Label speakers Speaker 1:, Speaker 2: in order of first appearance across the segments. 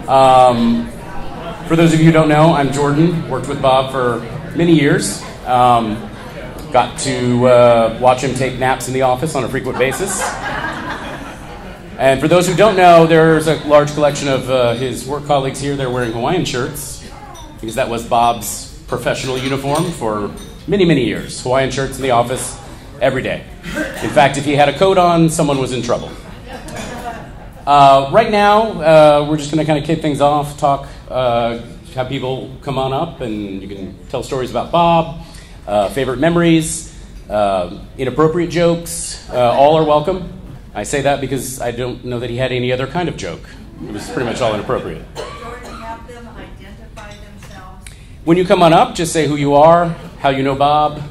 Speaker 1: For those of you who don't know, I'm Jordan. Worked with Bob for many years. Got to watch him take naps in the office on a frequent basis. And for those who don't know, there's a large collection of his work colleagues here. They're wearing Hawaiian shirts because that was Bob's professional uniform for many, many years. Hawaiian shirts in the office every day. In fact, if he had a coat on, someone was in trouble. Right now, we're just going to kind of kick things off, talk, have people come on up, and you can tell stories about Bob, favorite memories, inappropriate jokes. All are welcome. I say that because I don't know that he had any other kind of joke. It was pretty much all inappropriate.
Speaker 2: Jordan, have them identify themselves.
Speaker 1: When you come on up, just say who you are, how you know Bob,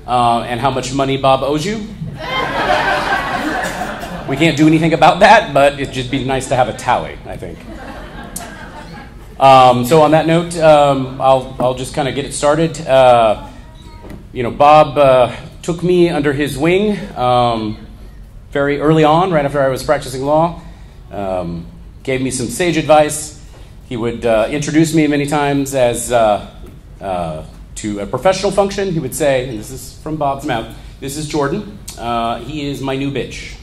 Speaker 1: and how much money Bob owes you. We can't do anything about that, but it'd just be nice to have a tally, I think. So on that note, I'll just kind of get it started. Bob took me under his wing very early on, right after I was practicing law. Gave me some sage advice. He would introduce me many times as to a professional function. He would say, and this is from Bob's mouth, "This is Jordan. He is my new bitch."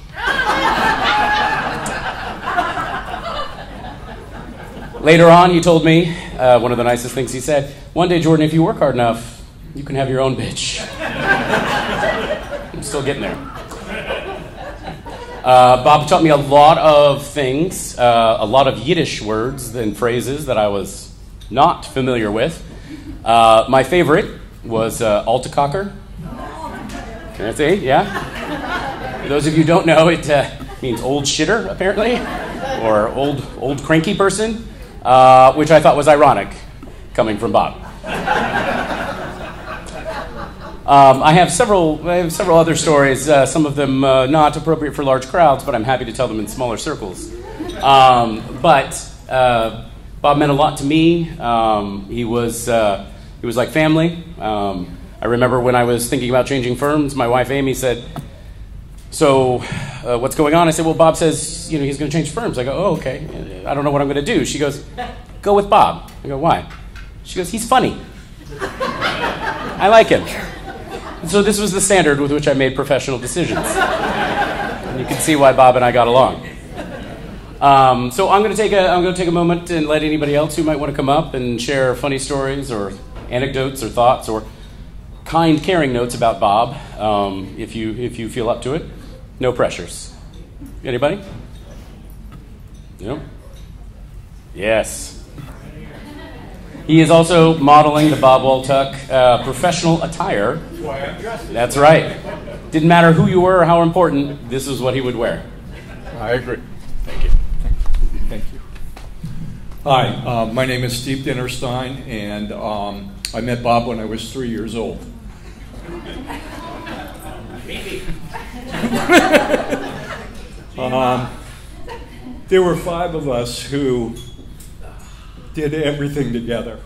Speaker 1: Later on, he told me, one of the nicest things he said, "One day, Jordan, if you work hard enough, you can have your own bitch." I'm still getting there. Bob taught me a lot of things, a lot of Yiddish words and phrases that I was not familiar with. My favorite was Altacocker. Can I say? Yeah? For those of you who don't know, it means old shitter, apparently, or old cranky person, which I thought was ironic, coming from Bob. I have several other stories, some of them not appropriate for large crowds, but I'm happy to tell them in smaller circles. But Bob meant a lot to me. He was like family. I remember when I was thinking about changing firms, my wife Amy said, "So what's going on?" I said, "Well, Bob says he's going to change firms." I go, "Oh, okay. I don't know what I'm going to do." She goes, "Go with Bob." I go, "Why?" She goes, "He's funny. I like him." And so this was the standard with which I made professional decisions. And you can see why Bob and I got along. So I'm going to take a moment and let anybody else who might want to come up and share funny stories or anecdotes or thoughts or kind, caring notes about Bob, if you feel up to it. No pressures. Anybody? No? Yes. He is also modeling the Bob Waltuch professional attire. That's right. Didn't matter who you were or how important, this is what he would wear.
Speaker 3: I agree.
Speaker 1: Thank you.
Speaker 3: Thank you. Hi, my name is Steve Dinnerstein, and I met Bob when I was 3 years old. There were 5 of us who did everything together.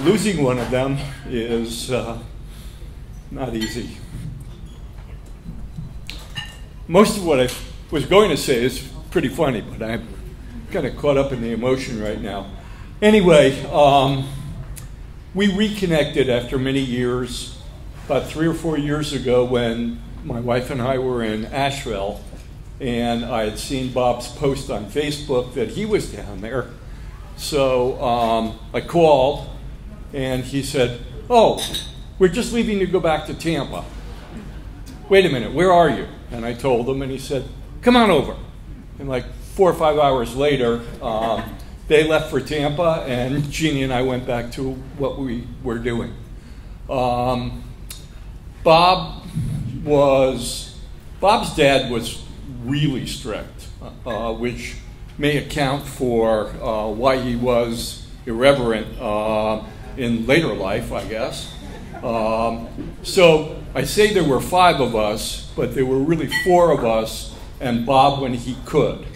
Speaker 3: Losing one of them is not easy. Most of what I was going to say is pretty funny, but I'm kind of caught up in the emotion right now. Anyway, we reconnected after many years, about 3 or 4 years ago when my wife and I were in Asheville, and I had seen Bob's post on Facebook that he was down there. So I called, and he said, "Oh, we're just leaving to go back to Tampa." "Wait a minute, where are you?" And I told him, and he said, "Come on over." And like 4 or 5 hours later, they left for Tampa, and Jeannie and I went back to what we were doing. Bob's dad was really strict, which may account for why he was irreverent in later life, I guess. So I say there were 5 of us, but there were really 4 of us, and Bob when he could.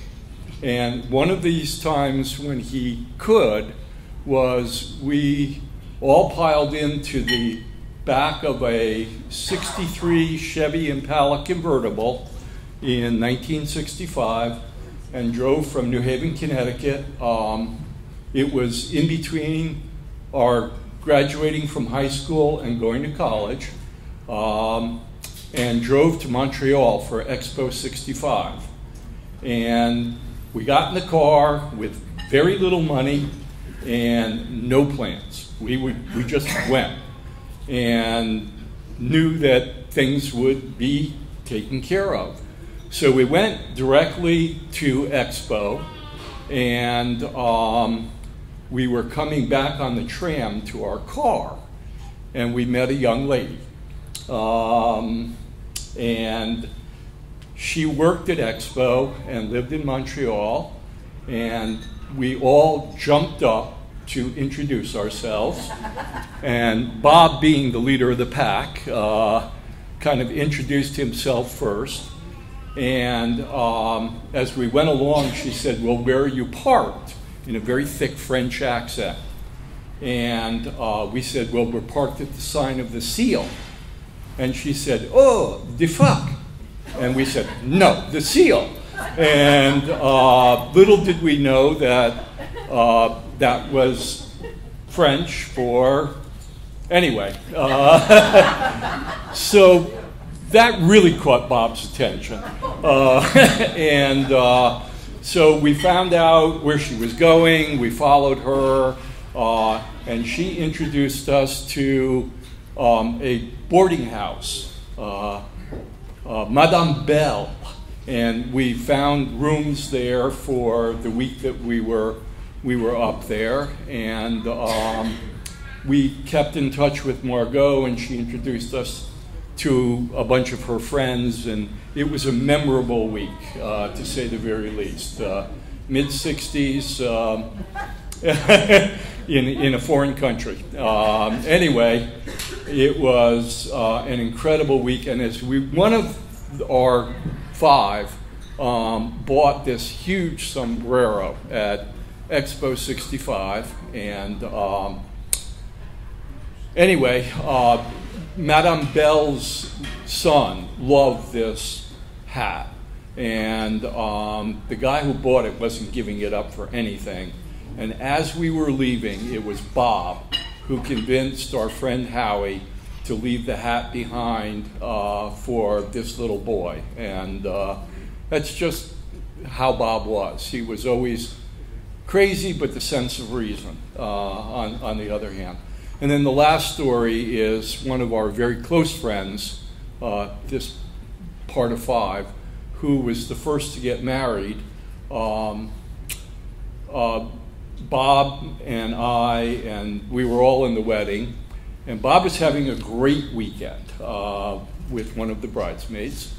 Speaker 3: And one of these times when he could was we all piled into the back of a 63 Chevy Impala convertible in 1965, and drove from New Haven, Connecticut. It was in between our graduating from high school and going to college, and drove to Montreal for Expo 65. And we got in the car with very little money and no plans. We just went and knew that things would be taken care of. So we went directly to Expo, and we were coming back on the tram to our car, and we met a young lady. And she worked at Expo and lived in Montreal, and we all jumped up to introduce ourselves. And Bob, being the leader of the pack, kind of introduced himself first. And as we went along, she said, "Well, where are you parked?" in a very thick French accent. And we said, "Well, we're parked at the sign of the Seal." And she said, "Oh, the fuck." And we said, "No, the Seal." And little did we know that that was French for anyway. So that really caught Bob's attention. So we found out where she was going. We followed her, and she introduced us to a boarding house, Madame Belle, and we found rooms there for the week that we were up there, and we kept in touch with Margot, and she introduced us to a bunch of her friends, and it was a memorable week, to say the very least. Mid-60s in a foreign country. Anyway, it was an incredible week, and as one of our five bought this huge sombrero at Expo 65, and anyway, Madame Belle's son loved this hat, and the guy who bought it wasn't giving it up for anything. And as we were leaving, it was Bob who convinced our friend Howie to leave the hat behind for this little boy. And that's just how Bob was. He was always crazy, but the sense of reason on the other hand. And then the last story is one of our very close friends, this part of five, who was the first to get married. Bob and I, and we were all in the wedding, and Bob was having a great weekend with one of the bridesmaids.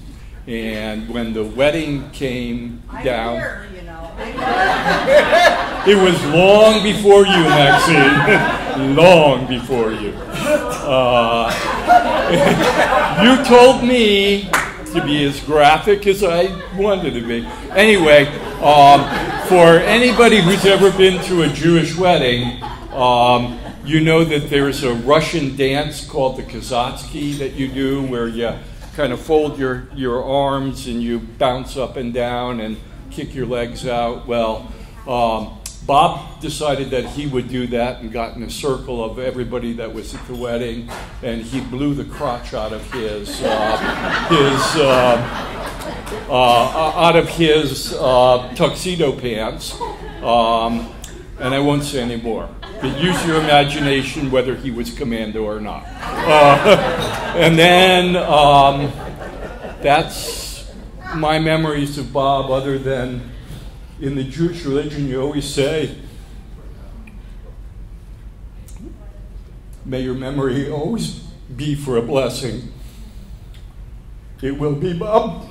Speaker 3: And when the wedding came down,
Speaker 2: Here, you know.
Speaker 3: it was long before you, Maxine. Long before you. You told me to be as graphic as I wanted to be. Anyway, for anybody who's ever been to a Jewish wedding, you know that there's a Russian dance called the Kazatsky that you do, where you kind of fold your arms and you bounce up and down and kick your legs out. Well, Bob decided that he would do that and got in a circle of everybody that was at the wedding, and he blew the crotch out of his tuxedo pants. And I won't say any more. But use your imagination whether he was commando or not. And then that's my memories of Bob, other than in the Jewish religion you always say, may your memory always be for a blessing. It will be, Bob.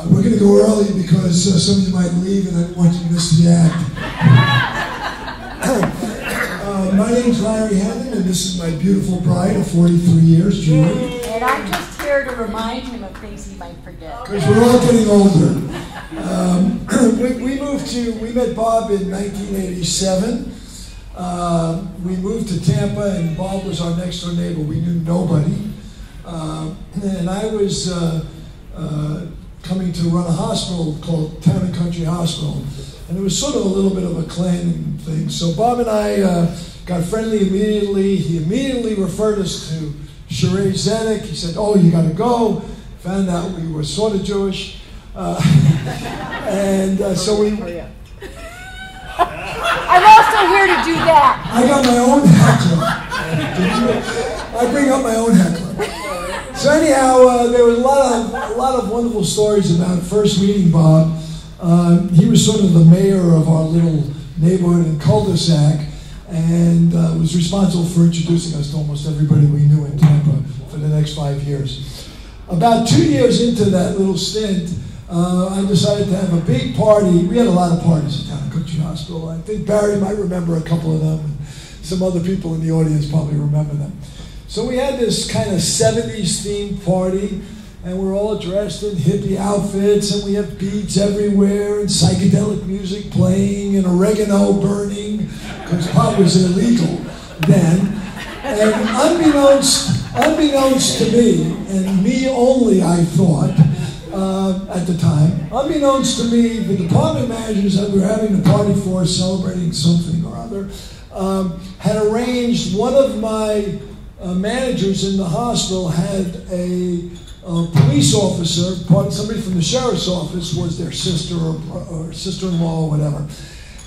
Speaker 4: We're going to go early because some of you might leave and I don't want you to miss the act. My name's Larry Hannon, and this is my beautiful bride of 43 years, Julie.
Speaker 5: And I'm just here to remind him of things he might forget.
Speaker 4: Because we're all getting older. We met Bob in 1987. We moved to Tampa, and Bob was our next door neighbor. We knew nobody. And I was coming to run a hospital called Town and Country Hospital. And it was sort of a little bit of a clan thing. So Bob and I got friendly immediately. He immediately referred us to Sheree Zedek. He said, "Oh, you got to go." Found out we were sort of Jewish. So we...
Speaker 5: I'm also here to do that.
Speaker 4: I got my own heckler. I bring up my own heckler. So anyhow, there was a lot of wonderful stories about first meeting Bob. He was sort of the mayor of our little neighborhood in cul-de-sac, and was responsible for introducing us to almost everybody we knew in Tampa for the next 5 years. About 2 years into that little stint, I decided to have a big party. We had a lot of parties at Town and Country Hospital. I think Barry might remember a couple of them, and some other people in the audience probably remember them. So we had this kind of 70s themed party, and we're all dressed in hippie outfits, and we have beads everywhere, and psychedelic music playing, and oregano burning, because pot was illegal then. And unbeknownst to me, and me only, I thought, at the time, unbeknownst to me, the department managers that we were having a party for, celebrating something or other, had arranged, one of my managers in the hospital had a police officer, somebody from the sheriff's office was their sister or sister-in-law or whatever.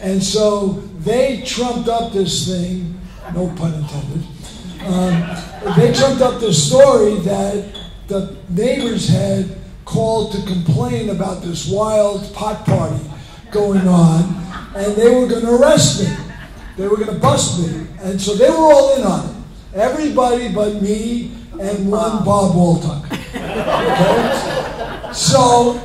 Speaker 4: And so they trumped up this thing, no pun intended, they trumped up this story that the neighbors had called to complain about this wild pot party going on, and they were going to arrest me. They were going to bust me. And so they were all in on it. Everybody but me and one Bob Waltuch. Okay? So,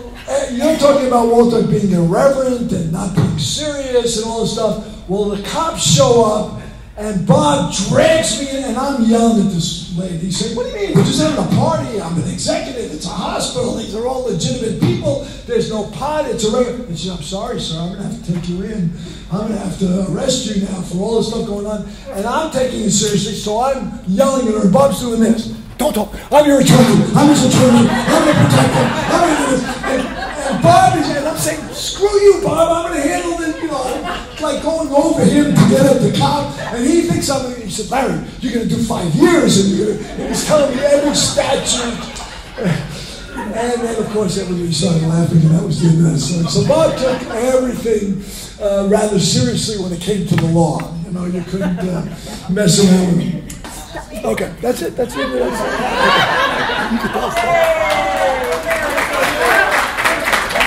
Speaker 4: you're talking about Waltuch being irreverent and not being serious and all this stuff. Well, the cops show up, and Bob drags me in, and I'm yelling at this lady. He's saying, "What do you mean? We're just having a party. I'm an executive. It's a hospital. These are all legitimate people. There's no pot. It's a regular..." And she said, "I'm sorry, sir. I'm going to have to take you in. I'm going to have to arrest you now for all this stuff going on." And I'm taking it seriously, so I'm yelling at her, and Bob's doing this. "Don't talk. I'm your attorney. I'm his attorney. I'm going to protect him. I'm going to do this." And Bob is, and I'm saying, "Screw you, Bob. I'm going to handle this." You know, I'm like going over him to get at the cop, and he thinks something. He said, "Larry, you're going to do 5 years," and he's telling me every statute. And then, of course, everybody started laughing, and that was the end of that story. So Bob took everything rather seriously when it came to the law. You know, you couldn't mess around with him. Okay, that's it. That's it. That's it. Okay. You can tell us that.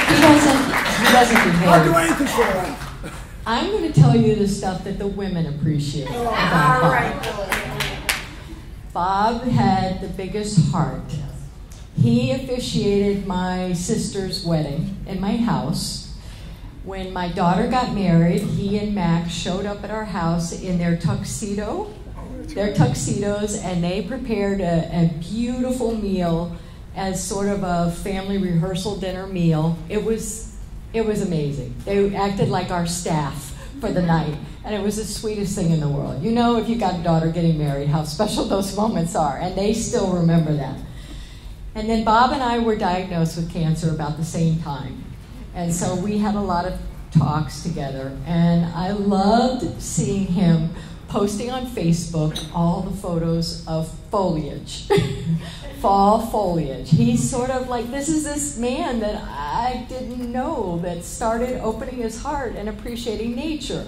Speaker 5: He wasn't prepared.
Speaker 4: I'll do anything for that.
Speaker 5: I'm going to tell you the stuff that the women appreciate about Bob. Bob had the biggest heart. He officiated my sister's wedding in my house. When my daughter got married, he and Max showed up at our house in their tuxedos, and they prepared a beautiful meal as sort of a family rehearsal dinner meal. It was amazing. They acted like our staff for the night, and it was the sweetest thing in the world. You know, if you got a daughter getting married, how special those moments are, and they still remember that. And then Bob and I were diagnosed with cancer about the same time, and so we had a lot of talks together, and I loved seeing him posting on Facebook all the photos of foliage. Fall foliage. He's sort of like, this is this man that I didn't know that started opening his heart and appreciating nature,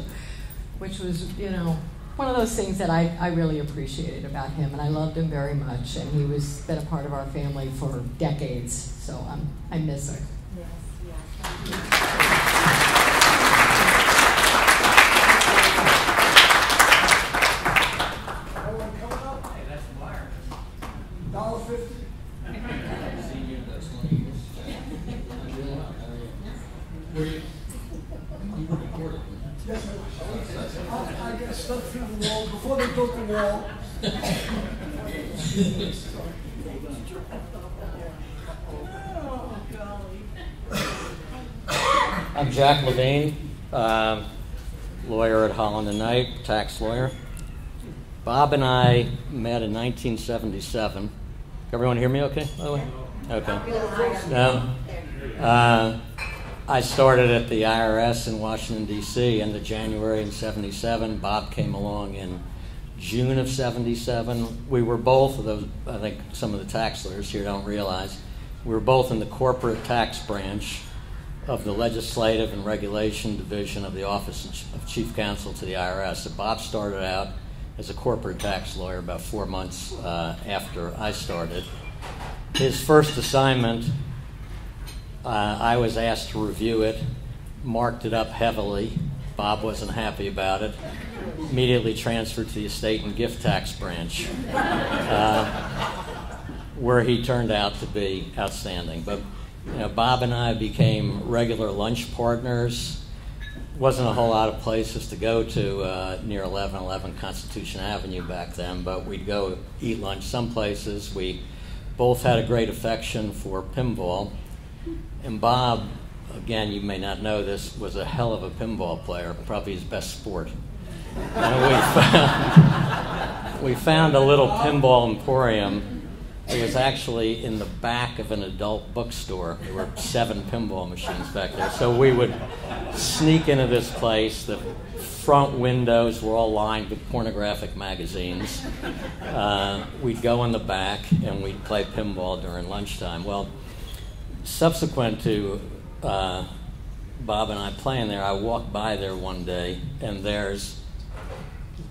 Speaker 5: which was, you know, one of those things that I really appreciated about him, and I loved him very much, and he was been a part of our family for decades, so I miss him.
Speaker 2: Yes, yes.
Speaker 4: I got stuck through the wall before they built the wall.
Speaker 2: Oh, golly.
Speaker 6: I'm Jack Levine, lawyer at Holland and Knight, tax lawyer. Bob and I met in 1977. Everyone hear me okay, by the way? Okay. No? I started at the IRS in Washington, D.C. in January in 77. Bob came along in June of 77. We were both of those, I think some of the tax lawyers here don't realize, we were both in the corporate tax branch of the Legislative and Regulation Division of the Office of Chief Counsel to the IRS. So Bob started out as a corporate tax lawyer about 4 months after I started. His first assignment, I was asked to review it, marked it up heavily. Bob wasn't happy about it. Immediately transferred to the estate and gift tax branch, where he turned out to be outstanding. But Bob and I became regular lunch partners. Wasn't a whole lot of places to go to near 1111 Constitution Avenue back then, but we'd go eat lunch some places. We both had a great affection for pinball. And Bob, again, you may not know this, was a hell of a pinball player, probably his best sport. And we found a little pinball emporium. It was actually in the back of an adult bookstore. There were 7 pinball machines back there. So we would sneak into this place. The front windows were all lined with pornographic magazines. We'd go in the back and we'd play pinball during lunchtime. Well, subsequent to Bob and I playing there, I walked by there one day and there's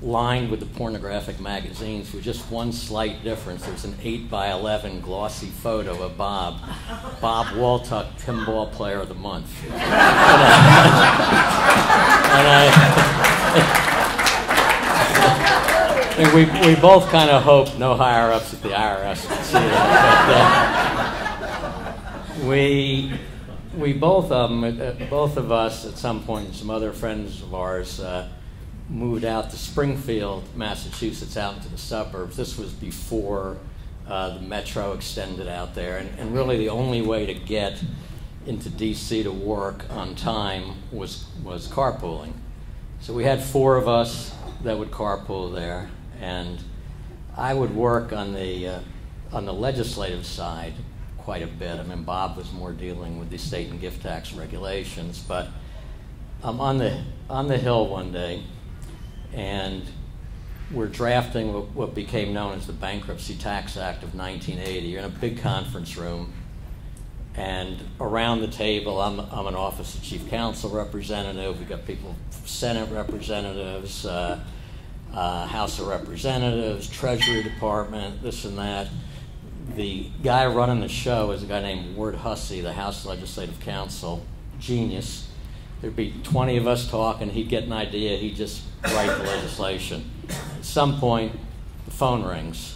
Speaker 6: lined with the pornographic magazines with just one slight difference. There's an 8x11 glossy photo of Bob Waltuch, Pinball Player of the Month. And we both kind of hoped no higher-ups at the IRS would see that. We both of us at some point, and some other friends of ours, moved out to Springfield, Massachusetts, out into the suburbs. This was before the metro extended out there, and really the only way to get into D.C. to work on time was carpooling. So we had 4 of us that would carpool there, and I would work on the legislative side quite a bit. I mean, Bob was more dealing with the state and gift tax regulations, but I'm on the Hill one day, and we're drafting what became known as the Bankruptcy Tax Act of 1980. You're in a big conference room, and around the table, I'm an Office of Chief Counsel representative. We've got people, Senate representatives, House of Representatives, Treasury Department, this and that. The guy running the show is a guy named Ward Hussey, the House Legislative Counsel, genius. There'd be 20 of us talking, he'd get an idea, he'd just write the legislation. At some point, the phone rings,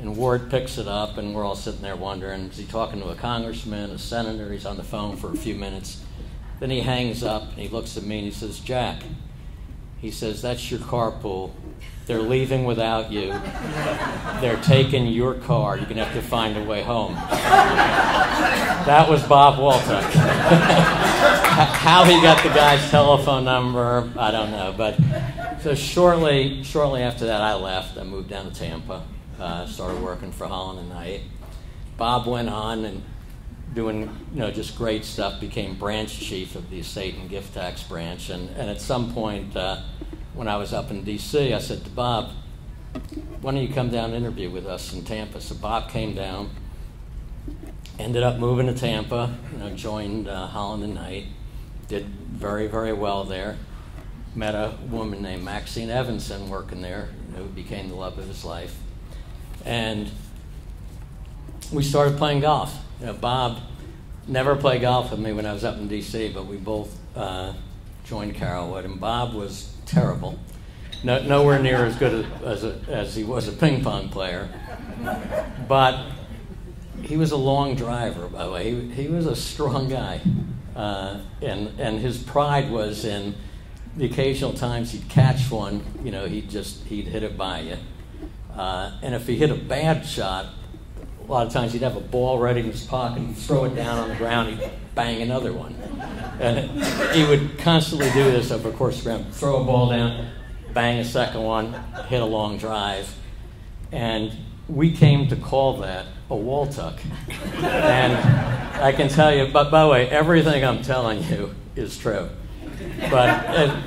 Speaker 6: and Ward picks it up, and we're all sitting there wondering, is he talking to a congressman, a senator? He's on the phone for a few minutes. Then he hangs up, and he looks at me, and he says, Jack, he says, that's your carpool. They're leaving without you. They're taking your car. You're going to have to find a way home. That was Bob Waltuch. How he got the guy's telephone number, I don't know. But so shortly after that, I left. I moved down to Tampa, started working for Holland and Knight. Bob went on and doing just great stuff, became branch chief of the estate and gift tax branch. And at some point, when I was up in D.C., I said to Bob, why don't you come down and interview with us in Tampa? So Bob came down, ended up moving to Tampa, joined Holland and Knight, did very, very well there. Met a woman named Maxine Evanson working there, who became the love of his life. And we started playing golf. Bob never played golf with me when I was up in D.C., but we both joined Carrollwood, and Bob was terrible. Nowhere near as good as he was a ping pong player. But he was a long driver, by the way. He was a strong guy. And his pride was in the occasional times he'd catch one, he'd hit it by you. And if he hit a bad shot, a lot of times he'd have a ball ready in his pocket, he'd throw it down on the ground, he'd bang another one. And he would constantly do this over the course of the ground. Throw a ball down, bang a second one, hit a long drive. And we came to call that a Waltuch. And I can tell you, but by the way, everything I'm telling you is true. But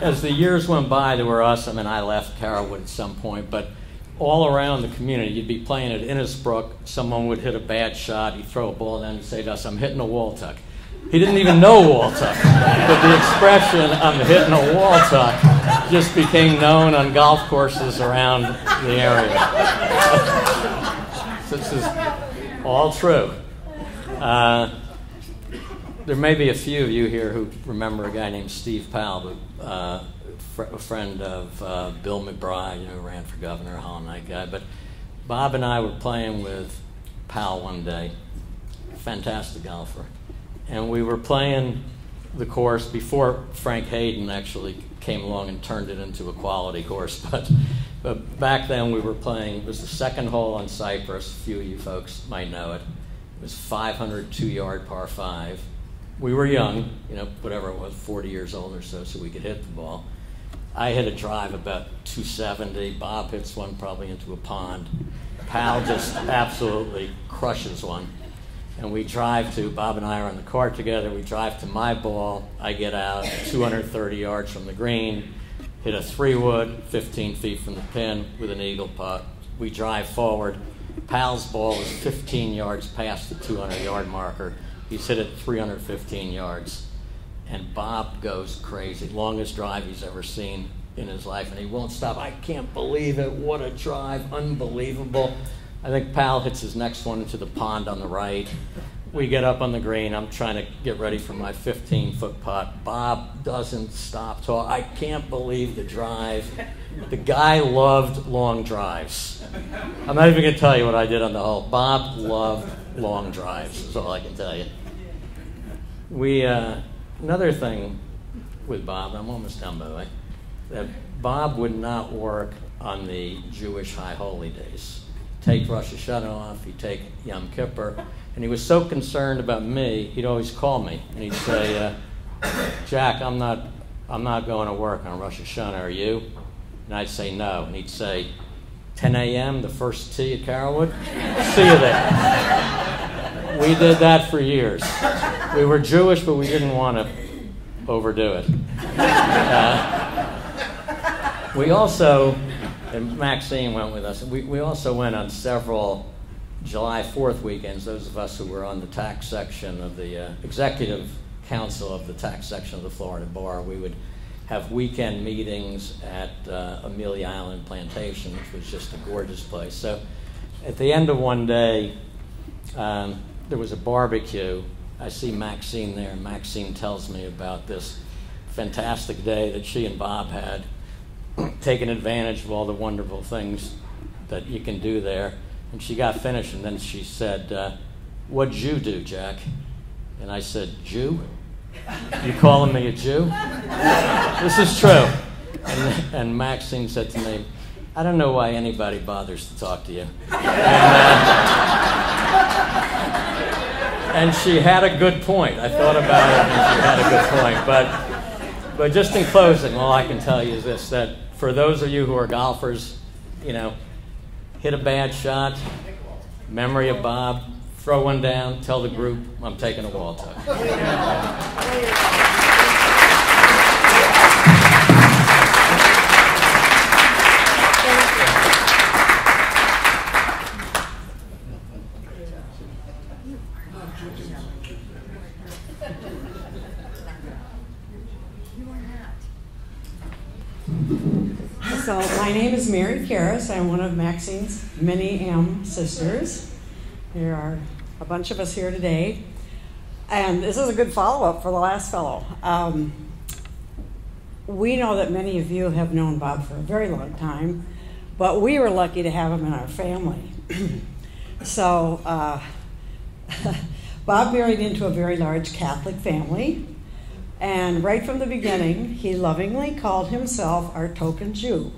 Speaker 6: as the years went by, there were us, I mean, I left Carrollwood at some point, but all around the community, you'd be playing at Innisbrook, someone would hit a bad shot, he'd throw a ball down and say to us, I'm hitting a Waltuch. He didn't even know Waltuch, but the expression, I'm hitting a Waltuch, just became known on golf courses around the area. This is all true. There may be a few of you here who remember a guy named Steve Powell, a friend of Bill McBride, who ran for governor, a Holland Night guy. But Bob and I were playing with Powell one day, fantastic golfer. And we were playing the course before Frank Hayden actually came along and turned it into a quality course. But back then we were playing, it was the second hole on Cypress, a few of you folks might know it. It was 502-yard par 5. We were young, whatever it was, 40 years old or so we could hit the ball. I hit a drive about 270. Bob hits one probably into a pond. Pal just absolutely crushes one. And we drive to, Bob and I are on the cart together, we drive to my ball. I get out 230 yards from the green, hit a 3-wood, 15 feet from the pin with an eagle putt. We drive forward. Pal's ball is 15 yards past the 200-yard marker. He's hit it 315 yards. And Bob goes crazy. Longest drive he's ever seen in his life. And he won't stop. I can't believe it. What a drive. Unbelievable. I think Pal hits his next one into the pond on the right. We get up on the green. I'm trying to get ready for my 15-foot putt. Bob doesn't stop talking. I can't believe the drive. The guy loved long drives. I'm not even going to tell you what I did on the hole. Bob loved long drives, is all I can tell you. Another thing with Bob, I'm almost done by the way, that Bob would not work on the Jewish High Holy Days. Take Rosh Hashanah off, he'd take Yom Kippur, and he was so concerned about me, he'd always call me, and he'd say, Jack, I'm not going to work on Rosh Hashanah, are you? And I'd say no, and he'd say, 10 a.m., the first tee at Carrollwood, see you there. We did that for years. We were Jewish, but we didn't want to overdo it. We also, and Maxine went with us, we also went on several July 4th weekends, those of us who were on the tax section of the executive council of the tax section of the Florida Bar. We would have weekend meetings at Amelia Island Plantation, which was just a gorgeous place. So at the end of one day, there was a barbecue. I see Maxine there, and Maxine tells me about this fantastic day that she and Bob had, taking advantage of all the wonderful things that you can do there. And she got finished, and then she said, what'd you do, Jack? And I said, Jew? You calling me a Jew? This is true. And Maxine said to me, I don't know why anybody bothers to talk to you. And she had a good point. I thought about it, and she had a good point. But just in closing, all I can tell you is this, that for those of you who are golfers, hit a bad shot, memory of Bob, throw one down, tell the group, I'm taking a Waltuch.
Speaker 7: So my name is Mary Karras. I'm one of Maxine's many M sisters. There are a bunch of us here today. And this is a good follow-up for the last fellow. We know that many of you have known Bob for a very long time, but we were lucky to have him in our family. So Bob married into a very large Catholic family. And right from the beginning, he lovingly called himself our token Jew.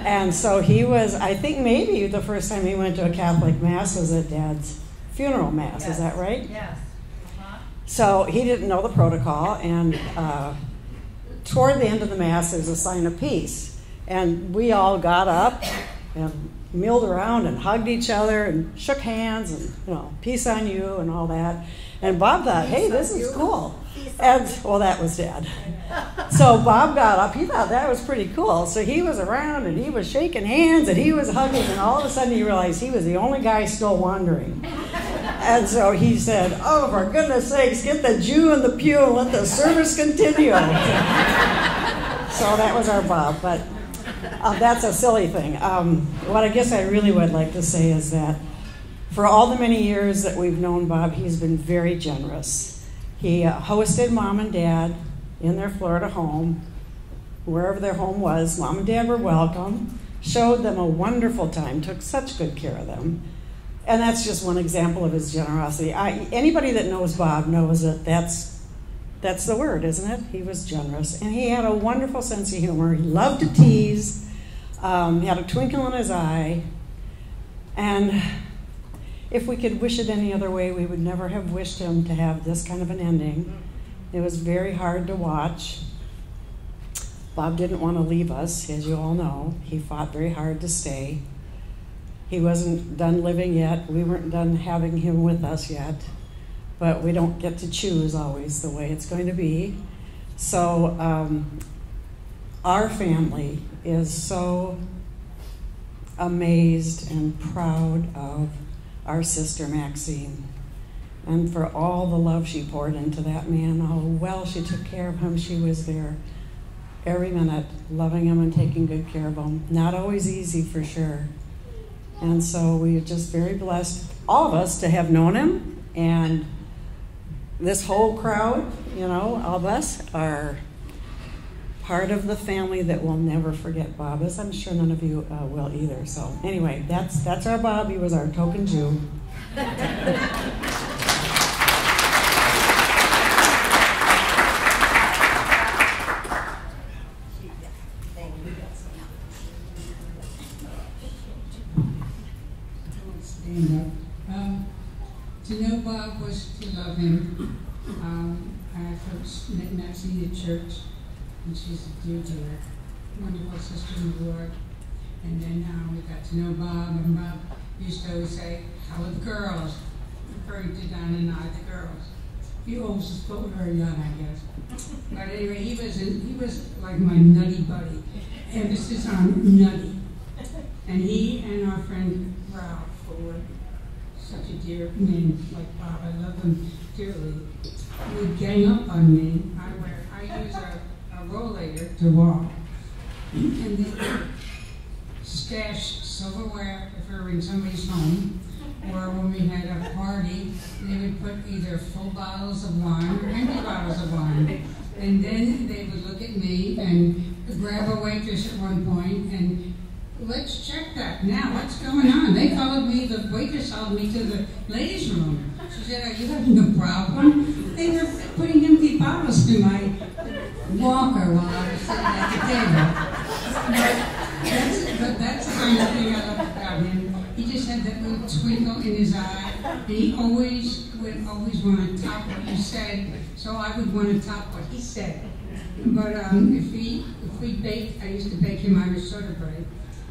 Speaker 7: And so he was, I think maybe the first time he went to a Catholic Mass was at Dad's funeral Mass.
Speaker 2: Yes.
Speaker 7: Is that right?
Speaker 2: Yes. Uh-huh.
Speaker 7: So he didn't know the protocol, and toward the end of the Mass, there's a sign of peace. And we all got up and milled around and hugged each other and shook hands and, peace on you and all that. And Bob thought, hey, this is cool. And, well, that was Dad. So Bob got up. He thought that was pretty cool. So he was around and he was shaking hands and he was hugging. And all of a sudden he realized he was the only guy still wandering. And so he said, oh, for goodness sakes, get the Jew in the pew and let the service continue. So that was our Bob. But that's a silly thing. What I guess I really would like to say is that for all the many years that we've known Bob, he's been very generous. He hosted Mom and Dad in their Florida home, wherever their home was. Mom and Dad were welcome, showed them a wonderful time, took such good care of them. And that's just one example of his generosity. Anybody that knows Bob knows that that's the word, isn't it? He was generous. And he had a wonderful sense of humor. He loved to tease. He had a twinkle in his eye. And if we could wish it any other way, we would never have wished him to have this kind of an ending. It was very hard to watch. Bob didn't want to leave us, as you all know. He fought very hard to stay. He wasn't done living yet. We weren't done having him with us yet. But we don't get to choose always the way it's going to be. So our family is so amazed and proud of our sister Maxine, and for all the love she poured into that man, how well she took care of him. She was there every minute, loving him and taking good care of him. Not always easy, for sure. And so we are just very blessed, all of us, to have known him. And this whole crowd, all of us, are part of the family that will never forget Bob, as I'm sure none of you will either. So anyway, that's our Bob. He was our token Jew.
Speaker 8: To know Bob was to love him. I first met Maxine at church, and she's a dear, dear, wonderful sister in the Lord. And then we got to know Bob, and Bob used to always say, how are the girls? Referring to Don and I, the girls. He always was still very young, I guess. But anyway, he was like my nutty buddy. Emphasis on nutty. And he and our friend Ralph, who were such a dear man like Bob, I love them dearly, would gang up on me. I use a rollator to walk, and they would stash silverware if we were in somebody's home, or when we had a party, they would put either full bottles of wine or empty bottles of wine. And then they would look at me and grab a waitress at one point and, let's check that. Now, what's going on? They followed me, the waitress followed me to the ladies' room. She said, are you having a problem? They were putting empty bottles in my walker while I was sitting at the table. But that's the kind of thing I love about him. He just had that little twinkle in his eye, and he would always want to top what you said, so I would want to top what he said. But if we baked, I used to bake him Irish soda bread.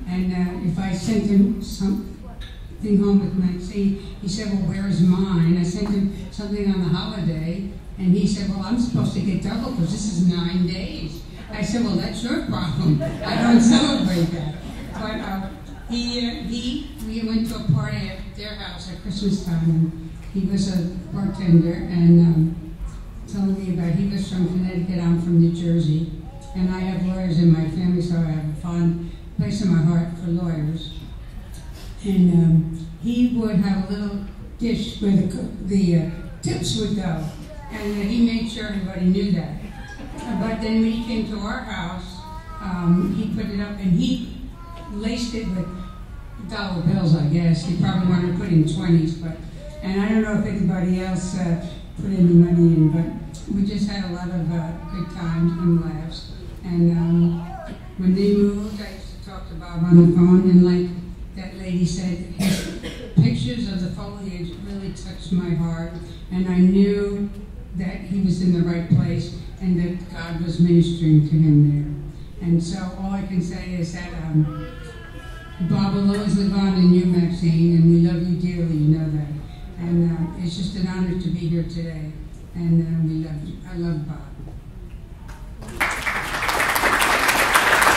Speaker 8: And if I sent him something home with Maxine, he said, well, where's mine? I sent him something on the holiday, and he said, well, I'm supposed to get double because this is 9 days. I said, well, that's your problem. I don't celebrate that. But we went to a party at their house at Christmas time, and he was a bartender, and telling me about, he was from Connecticut, I'm from New Jersey, and I have lawyers in my family, so I have a fond place in my heart for lawyers. And he would have a little dish where the tips would go, and he made sure everybody knew that. But then when he came to our house, he put it up and he laced it with dollar bills, I guess. He probably wanted to put in 20s, and I don't know if anybody else put any money in, but we just had a lot of good times and laughs. And when they moved, I used to talk to to Bob on the phone, and like that lady said, his pictures of the foliage really touched my heart, and I knew that he was in the right place and that God was ministering to him there. And so all I can say is that Bob will always live on in you, Maxine, and we love you dearly, you know that. And it's just an honor to be here today, and we love you. I love Bob.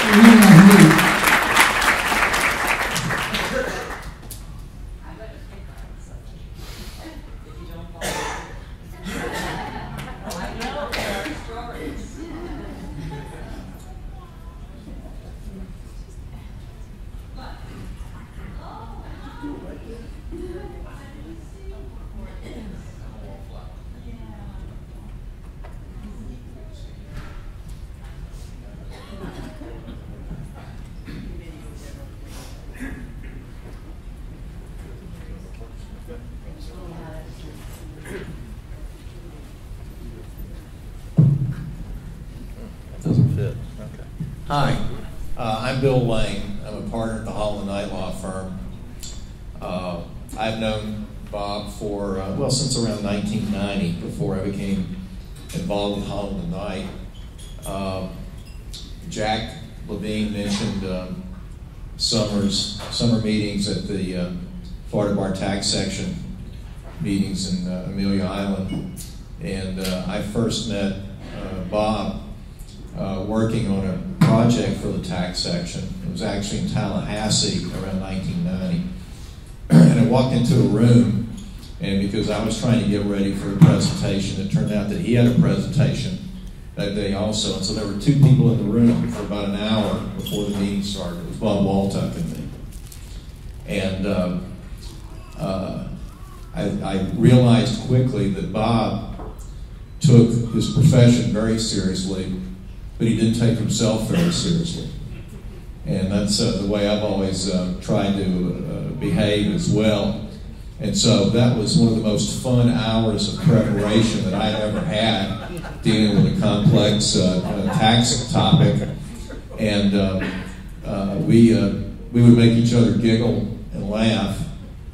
Speaker 8: And you love me.
Speaker 9: Doesn't fit. Okay. Hi, I'm Bill Lane. I'm a partner at the Holland Knight Law Firm. I've known Bob for, since around 1990, before I became involved with Holland and Knight. Jack Levine mentioned summer meetings at the Florida Bar Tax Section meetings in Amelia Island. And I first met Bob working on a project for the tax section. It was actually in Tallahassee around 1990. And I walked into a room, and because I was trying to get ready for a presentation, it turned out that he had a presentation that day also. And so there were two people in the room for about an hour before the meeting started. It was Bob Waltuch and me. And I realized quickly that Bob took his profession very seriously, but he didn't take himself very seriously. And that's the way I've always tried to behave as well. And so that was one of the most fun hours of preparation that I ever had, dealing with a complex tax topic. And we would make each other giggle and laugh.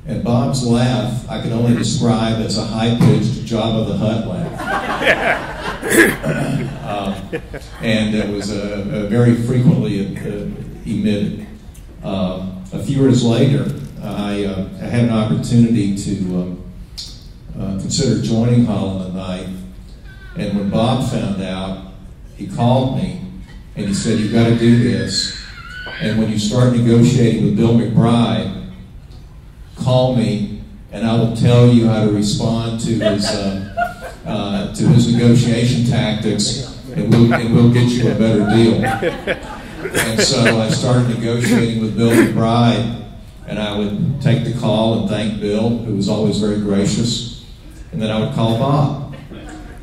Speaker 9: And Bob's laugh I could only describe as a high-pitched Jabba the Hutt laugh. And it was very frequently emitted. A few years later, I had an opportunity to consider joining Holland and Knight. And when Bob found out, he called me and he said, "You've got to do this. And when you start negotiating with Bill McBride, call me and I will tell you how to respond to his negotiation tactics, and we'll get you a better deal." And so I started negotiating with Bill McBride, and I would take the call and thank Bill, who was always very gracious, and then I would call Bob,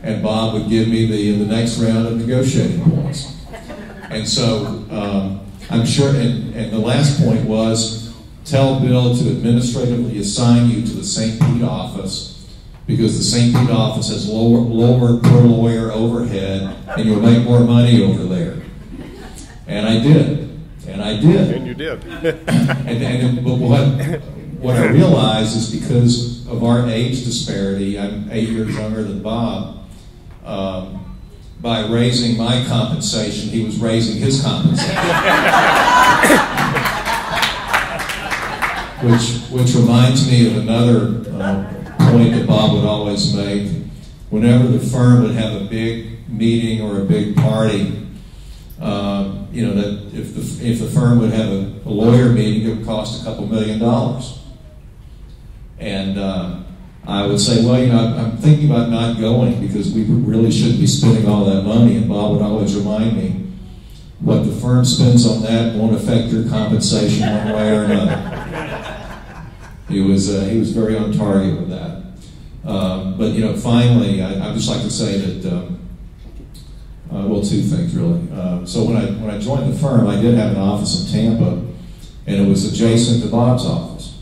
Speaker 9: and Bob would give me the next round of negotiating points. And so I'm sure, and the last point was, tell Bill to administratively assign you to the St. Pete office, because the St. Pete office has lower per lawyer overhead, and you'll make more money over there. And I did. And
Speaker 10: you did.
Speaker 9: But what I realized is, because of our age disparity, I'm 8 years younger than Bob, by raising my compensation, he was raising his compensation. Which reminds me of another point that Bob would always make. Whenever the firm would have a big meeting or a big party, that if the firm would have a lawyer meeting, it would cost a couple $1 million. And I would say, well, I'm thinking about not going because we really shouldn't be spending all that money. And Bob would always remind me, what the firm spends on that won't affect your compensation one way or another. He was very on target with that. But finally, I'd just like to say that two things really. So when I joined the firm, I did have an office in Tampa, and it was adjacent to Bob's office,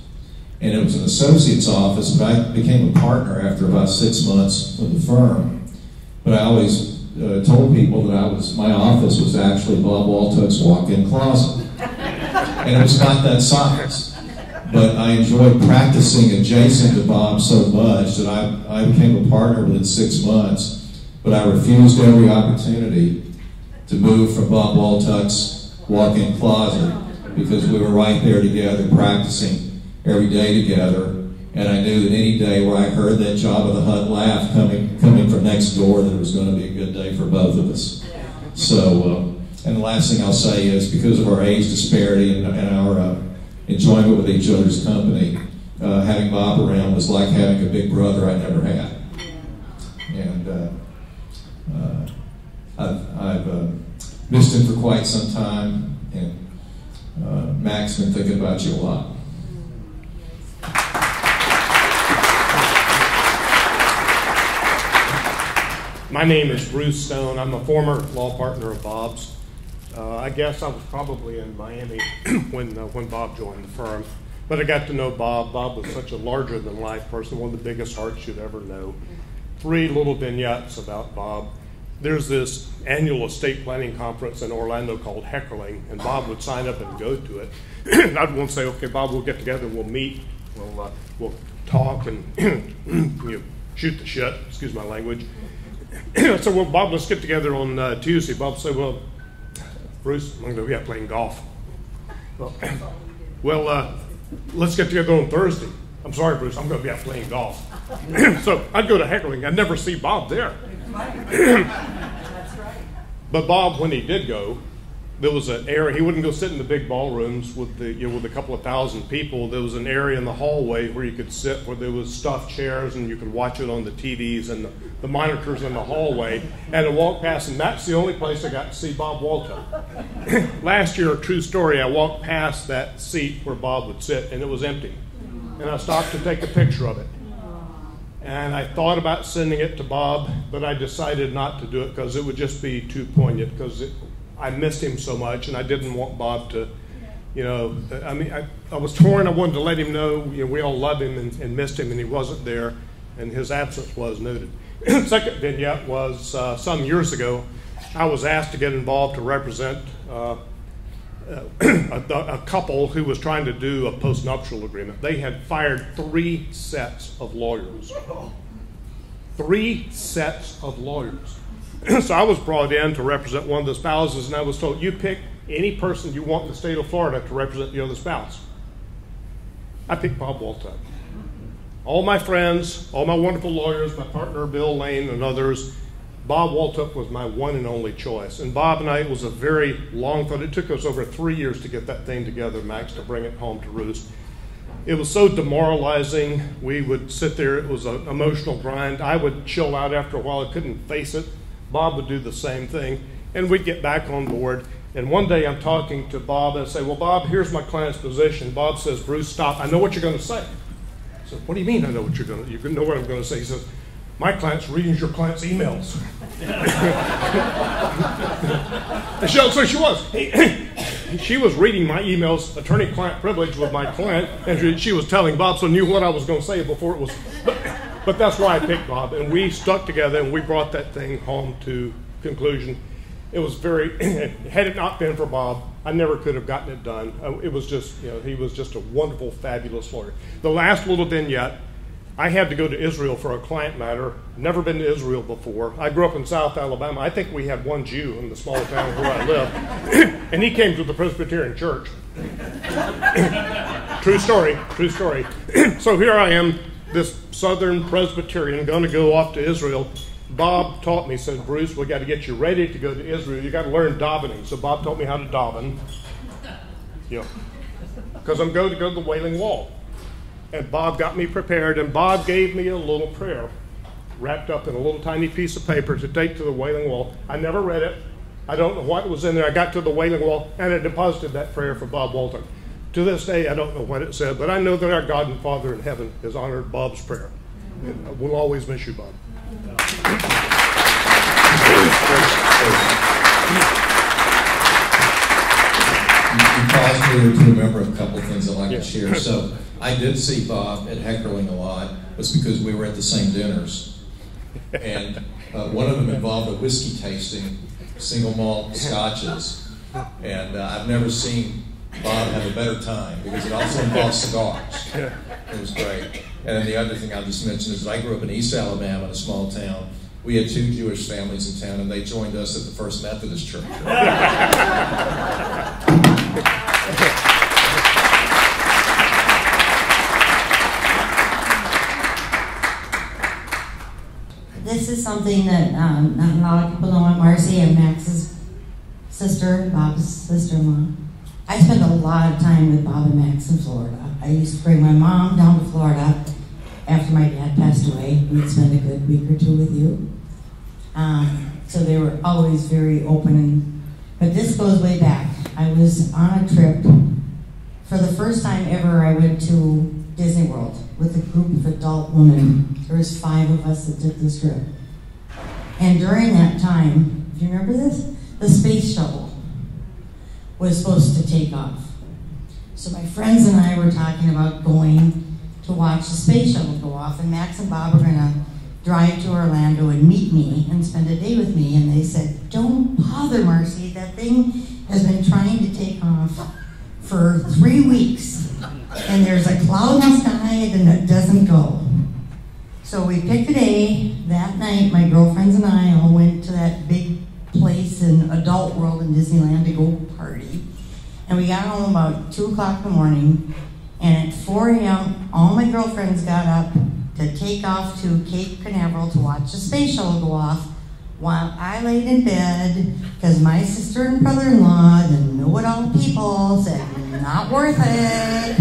Speaker 9: and it was an associate's office. But I became a partner after about 6 months with the firm. But I always told people that my office was actually Bob Waltuch's walk-in closet. and it was about that size. But I enjoyed practicing adjacent to Bob so much that I became a partner within 6 months. But I refused every opportunity to move from Bob Waltuch's walk-in closet because we were right there together practicing every day together. And I knew that any day where I heard that Jabba the Hutt laugh coming from next door, that it was going to be a good day for both of us. So, and the last thing I'll say is, because of our age disparity and our enjoyment with each other's company, having Bob around was like having a big brother I never had. And I've missed him for quite some time, and Mac's been thinking about you a lot.
Speaker 10: My name is Bruce Stone. I'm a former law partner of Bob's. I guess I was probably in Miami when Bob joined the firm. But I got to know Bob. Bob was such a larger-than-life person, one of the biggest hearts you'd ever know. 3 little vignettes about Bob. There's this annual estate planning conference in Orlando called Heckling, and Bob would sign up and go to it. And I'd want to say, okay, Bob, we'll get together, we'll meet, we'll talk and shoot the shit, excuse my language. So, well, Bob, let's get together on Tuesday. Bob said, well, Bruce, I'm going to be out playing golf. Well, let's get together on Thursday. I'm sorry, Bruce, I'm going to be out playing golf. So I'd go to Heckling. I'd never see Bob there.
Speaker 2: That's right.
Speaker 10: But Bob, when he did go, there was an area. He wouldn't go sit in the big ballrooms with with a couple of thousand people. There was an area in the hallway where you could sit, where there was stuffed chairs, and you could watch it on the TVs and the monitors in the hallway. And I walked past, and that's the only place I got to see Bob Waltuch. Last year, a true story, I walked past that seat where Bob would sit, and it was empty. And I stopped to take a picture of it. And I thought about sending it to Bob, but I decided not to do it because it would just be too poignant, because I missed him so much, and I didn't want Bob to, I was torn. I wanted to let him know, we all love him and missed him, and he wasn't there, and his absence was noted. Second vignette was some years ago, I was asked to get involved to represent a couple who was trying to do a postnuptial agreement. They had fired 3 sets of lawyers. 3 sets of lawyers. So I was brought in to represent one of the spouses, and I was told, you pick any person you want in the state of Florida to represent the other spouse. I picked Bob Waltuch. All my friends, all my wonderful lawyers, my partner Bill Lane and others, Bob Waltuch was my one and only choice. And Bob and I, it was a very long thought. It took us over 3 years to get that thing together, Max, to bring it home to roost. It was so demoralizing. We would sit there. It was an emotional grind. I would chill out after a while. I couldn't face it. Bob would do the same thing. And we'd get back on board. And one day I'm talking to Bob, and I say, well, Bob, here's my client's position. Bob says, Bruce, stop. I know what you're going to say. I said, what do you mean I know what you're going to? You know what I'm going to say? He says, my client's reading your client's emails. And so she was. She was reading my emails, attorney-client privilege with my client, and she was telling Bob, so knew what I was going to say before it was. But that's why I picked Bob, and we stuck together, and we brought that thing home to conclusion. It was had it not been for Bob, I never could have gotten it done. It was just, he was just a wonderful, fabulous lawyer. The last little vignette, I had to go to Israel for a client matter. Never been to Israel before. I grew up in South Alabama. I think we had one Jew in the small town where I lived. And he came to the Presbyterian church. True story, true story. So here I am, this Southern Presbyterian, going to go off to Israel. Bob taught me, said, Bruce, we got to get you ready to go to Israel. You got to learn davening. So Bob taught me how to daven. Because I'm going to go to the Wailing Wall. And Bob got me prepared, and Bob gave me a little prayer wrapped up in a little tiny piece of paper to take to the Wailing Wall. I never read it. I don't know what was in there. I got to the Wailing Wall, and I deposited that prayer for Bob Waltuch. To this day, I don't know what it said, but I know that our God and Father in heaven has honored Bob's prayer. And we'll always miss you, Bob.
Speaker 9: You paused here to remember a couple things I'd like to share. So I did see Bob at Heckling a lot. It's because we were at the same dinners. And one of them involved a whiskey tasting, single malt scotches. And I've never seen Bob have a better time, because it also involves cigars. It was great. And then the other thing I'll just mention is I grew up in East Alabama, in a small town. We had 2 Jewish families in town, and they joined us at the First Methodist Church.
Speaker 11: This is something that not a lot of people know. I'm Marcy. I'm Max's sister, Bob's sister-in-law. I spent a lot of time with Bob and Max in Florida. I used to bring my mom down to Florida after my dad passed away. We'd spend a good week or 2 with you. So they were always very open. But this goes way back. I was on a trip. For the first time ever, I went to Disney World with a group of adult women. There was 5 of us that took this trip. And during that time, do you remember this? The space shuttle was supposed to take off. So my friends and I were talking about going to watch the space shuttle go off, and Max and Bob were gonna drive to Orlando and meet me and spend a day with me. And they said, "Don't bother, Marcy, that thing has been trying to take off for 3 weeks. And there's a cloud in the sky and it doesn't go." So we picked a day. That night, my girlfriends and I all went to that big place in Adult World in Disneyland to go party. And we got home about 2 o'clock in the morning. And at 4 a.m., all my girlfriends got up to take off to Cape Canaveral to watch the space shuttle go off, while I laid in bed because my sister and brother-in-law, the know-it-all people, said, "Not worth it,"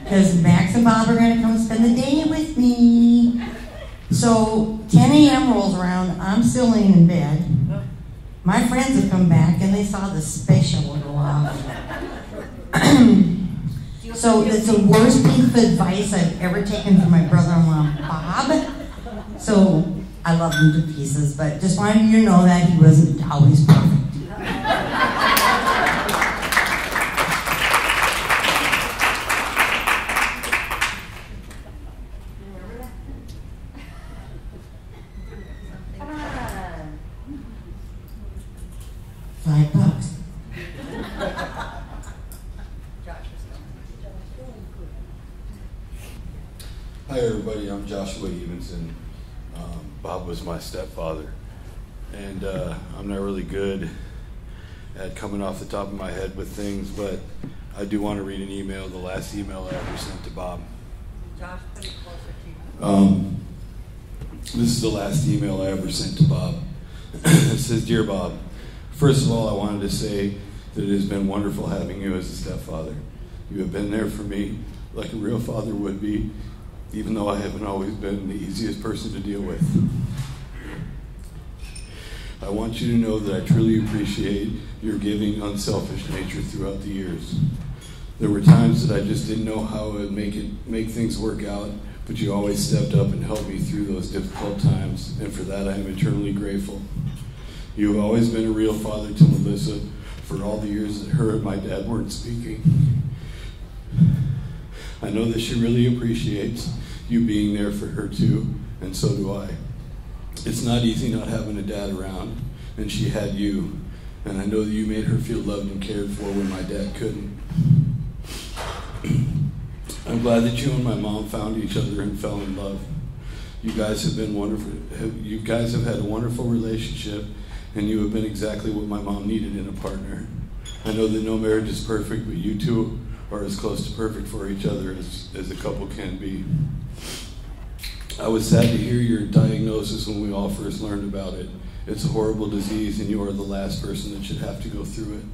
Speaker 11: because Max and Bob are going to come spend the day with me. So 10 a.m. rolls around, I'm still laying in bed. My friends have come back and they saw the space shuttle go off. So it's the worst piece of advice I've ever taken from my brother-in-law, Bob. So I love him to pieces, but just wanted you to know that he wasn't always perfect. $5.
Speaker 12: Hi everybody, I'm Joshua Evenson. Bob was my stepfather, and I'm not really good at coming off the top of my head with things, but I do want to read an email, the last email I ever sent to Bob.
Speaker 2: Josh, put it closer to you.
Speaker 12: This is the last email I ever sent to Bob. It says, "Dear Bob, first of all, I wanted to say that it has been wonderful having you as a stepfather. You have been there for me like a real father would be, even though I haven't always been the easiest person to deal with. I want you to know that I truly appreciate your giving, unselfish nature throughout the years. There were times that I just didn't know how I would make things work out, but you always stepped up and helped me through those difficult times, and for that I am eternally grateful. You have always been a real father to Melissa for all the years that her and my dad weren't speaking. I know that she really appreciates you being there for her too, and so do I. It's not easy not having a dad around, and she had you, and I know that you made her feel loved and cared for when my dad couldn't. I'm glad that you and my mom found each other and fell in love. You guys have been wonderful. You guys have had a wonderful relationship, and you have been exactly what my mom needed in a partner. I know that no marriage is perfect, but you two are as close to perfect for each other as a couple can be. I was sad to hear your diagnosis when we all first learned about it. It's a horrible disease, and you are the last person that should have to go through it.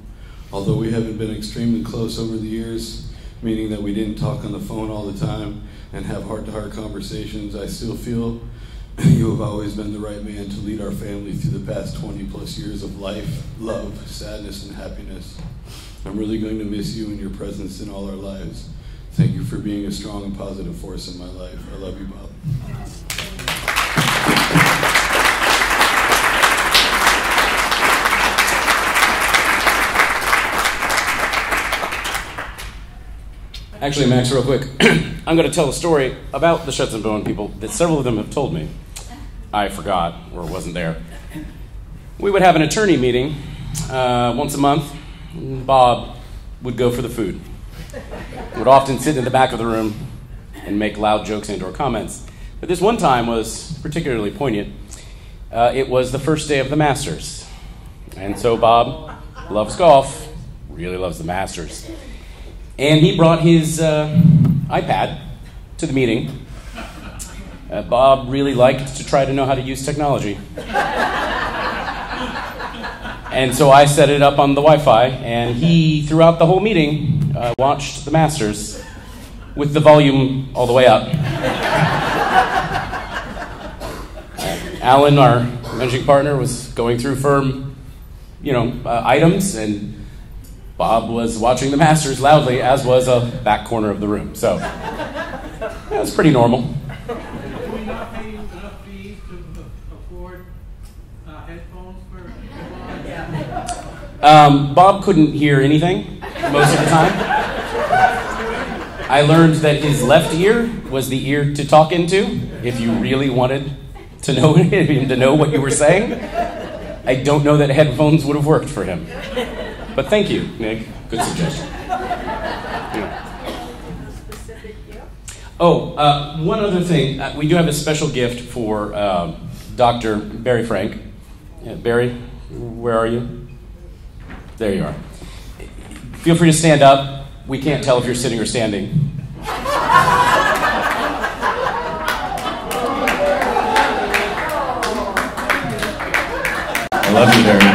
Speaker 12: Although we haven't been extremely close over the years, meaning that we didn't talk on the phone all the time and have heart-to-heart conversations, I still feel you have always been the right man to lead our family through the past 20 plus years of life, love, sadness, and happiness. I'm really going to miss you and your presence in all our lives. Thank you for being a strong and positive force in my life. I love you, Bob.
Speaker 1: Actually, Max, real quick, I'm going to tell a story about the Schuts and Bowen people that several of them have told me. I forgot or wasn't there. We would have an attorney meeting once a month. Bob would go for the food. Would often sit in the back of the room and make loud jokes and/or comments. But this one time was particularly poignant. It was the first day of the Masters. And so Bob loves golf, really loves the Masters. And he brought his iPad to the meeting. Bob really liked to try to know how to use technology. And so I set it up on the Wi-Fi, and he, throughout the whole meeting, watched the Masters with the volume all the way up. Alan, our managing partner, was going through firm, items, and Bob was watching the Masters loudly, as was a back corner of the room. So that was pretty normal.
Speaker 2: Do we not pay enough fees to afford headphones for
Speaker 1: Bob couldn't hear anything most of the time. I learned that his left ear was the ear to talk into if you really wanted to know him to know what you were saying. I don't know that headphones would have worked for him. But thank you, Nick. Good suggestion. Oh, one other thing. We do have a special gift for Dr. Barry Frank. Barry, where are you? There you are. Feel free to stand up. We can't tell if you're sitting or standing.
Speaker 9: I love you, Barry.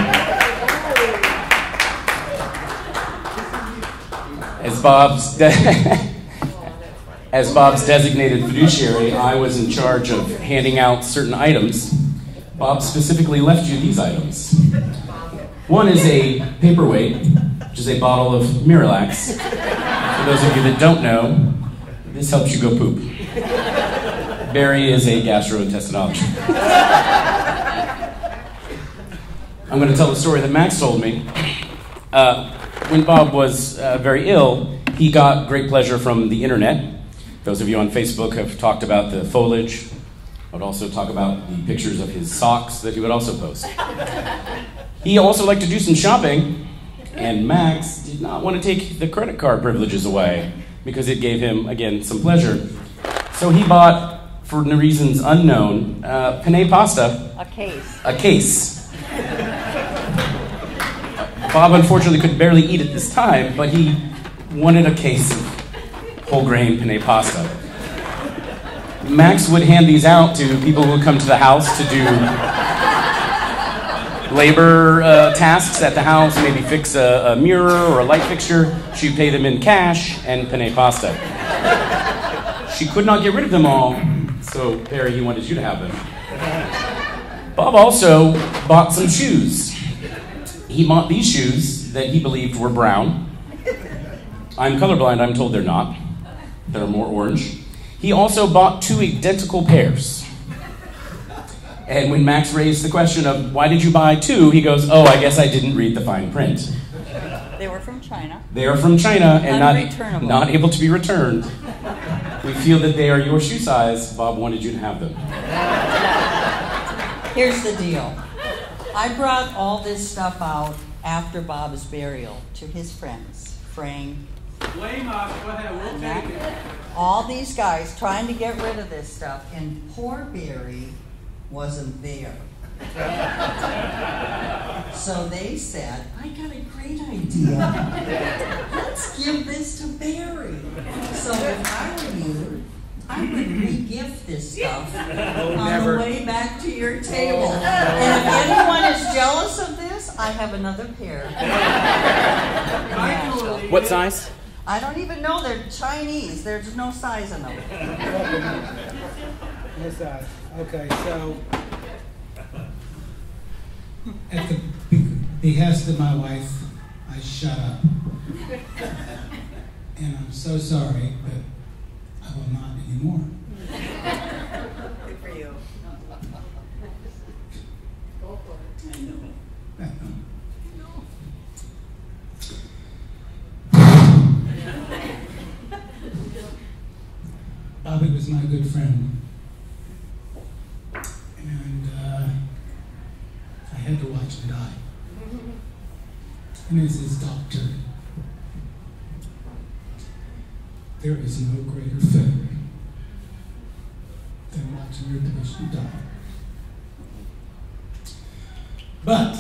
Speaker 1: As Bob's designated fiduciary, I was in charge of handing out certain items. Bob specifically left you these items. One is a paperweight, which is a bottle of Miralax. For those of you that don't know, this helps you go poop. Barry is a gastrointestinologist. I'm going to tell the story that Max told me. When Bob was very ill, he got great pleasure from the internet. Those of you on Facebook have talked about the foliage. I would also talk about the pictures of his socks that he would also post. He also liked to do some shopping, and Max did not want to take the credit card privileges away because it gave him, again, some pleasure. So he bought, for reasons unknown, penne pasta.
Speaker 2: a case?
Speaker 1: A case. Bob, unfortunately, could barely eat at this time, but he wanted a case of whole grain penne pasta. Max would hand these out to people who would come to the house to do labor tasks at the house, maybe fix a mirror or a light fixture. She'd pay them in cash and penne pasta. She could not get rid of them all, so Perry, he wanted you to have them. Bob also bought some shoes. He bought these shoes that he believed were brown. I'm colorblind, I'm told they're not. They're more orange. He also bought 2 identical pairs. And when Max raised the question of, why did you buy 2? He goes, oh, I guess I didn't read the fine print.
Speaker 2: They were from China.
Speaker 1: They are from China and
Speaker 2: Unreturnable.
Speaker 1: not able to be returned. We feel that they are your shoe size. Bob wanted you to have them.
Speaker 2: Here's the deal. I brought all this stuff out after Bob's burial to his friends, Frank.
Speaker 13: Blame us. Go ahead. We'll take it.
Speaker 2: All these guys trying to get rid of this stuff, and poor Barry wasn't there. So they said, I got a great idea. Let's give this to Barry. So if I were you, I would re-gift this stuff on the way back to your table. And if anyone is jealous of this, I have another pair.
Speaker 1: What size?
Speaker 2: I don't even know. They're Chinese. There's no size in them.
Speaker 14: No size. Okay, so at the behest of my wife, I shut up. And I'm so sorry, but I will not anymore.
Speaker 2: Good for you. Go for it. I know.
Speaker 14: Bobby was my good friend. And I had to watch him die. And as his doctor, there is no greater failure than watching your patient die. But